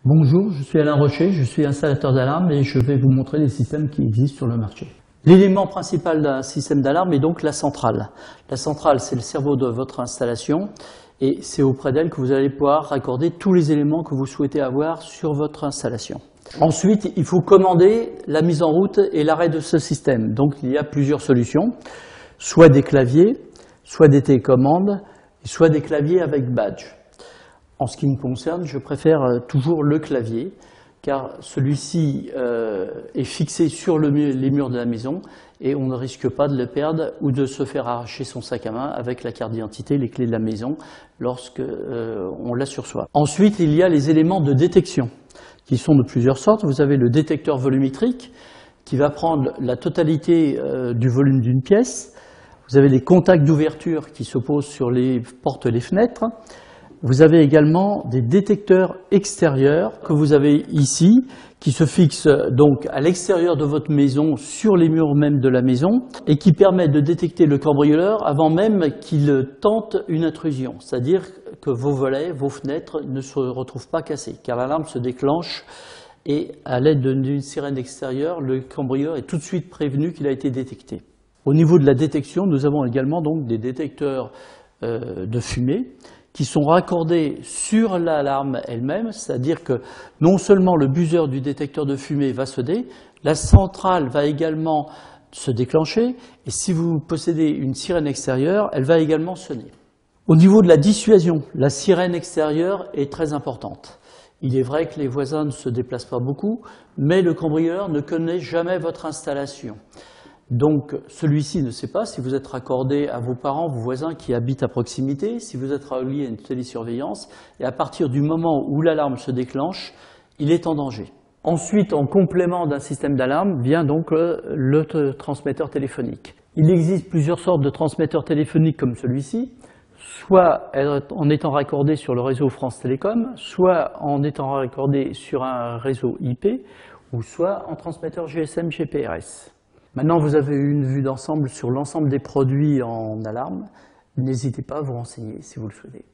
Bonjour, je suis Alain Rocher, je suis installateur d'alarme et je vais vous montrer les systèmes qui existent sur le marché. L'élément principal d'un système d'alarme est donc la centrale. La centrale, c'est le cerveau de votre installation et c'est auprès d'elle que vous allez pouvoir raccorder tous les éléments que vous souhaitez avoir sur votre installation. Ensuite, il faut commander la mise en route et l'arrêt de ce système. Donc il y a plusieurs solutions, soit des claviers, soit des télécommandes, soit des claviers avec badge. En ce qui me concerne, je préfère toujours le clavier, car celui-ci est fixé sur les murs de la maison et on ne risque pas de le perdre ou de se faire arracher son sac à main avec la carte d'identité, les clés de la maison, lorsque on l'a sur soi. Ensuite, il y a les éléments de détection, qui sont de plusieurs sortes. Vous avez le détecteur volumétrique, qui va prendre la totalité du volume d'une pièce. Vous avez les contacts d'ouverture qui se posent sur les portes et les fenêtres. Vous avez également des détecteurs extérieurs que vous avez ici, qui se fixent donc à l'extérieur de votre maison, sur les murs même de la maison, et qui permettent de détecter le cambrioleur avant même qu'il tente une intrusion. C'est-à-dire que vos volets, vos fenêtres ne se retrouvent pas cassés, car l'alarme se déclenche et à l'aide d'une sirène extérieure, le cambrioleur est tout de suite prévenu qu'il a été détecté. Au niveau de la détection, nous avons également donc des détecteurs de fumée, qui sont raccordés sur l'alarme elle-même, c'est-à-dire que non seulement le buzzer du détecteur de fumée va sonner, la centrale va également se déclencher, et si vous possédez une sirène extérieure, elle va également sonner. Au niveau de la dissuasion, la sirène extérieure est très importante. Il est vrai que les voisins ne se déplacent pas beaucoup, mais le cambrioleur ne connaît jamais votre installation. Donc celui-ci ne sait pas si vous êtes raccordé à vos parents, vos voisins qui habitent à proximité, si vous êtes relié à une télésurveillance, et à partir du moment où l'alarme se déclenche, il est en danger. Ensuite, en complément d'un système d'alarme, vient donc le transmetteur téléphonique. Il existe plusieurs sortes de transmetteurs téléphoniques comme celui-ci, soit en étant raccordé sur le réseau France Télécom, soit en étant raccordé sur un réseau IP, ou soit en transmetteur GSM GPRS. Maintenant, vous avez une vue d'ensemble sur l'ensemble des produits en alarme. N'hésitez pas à vous renseigner si vous le souhaitez.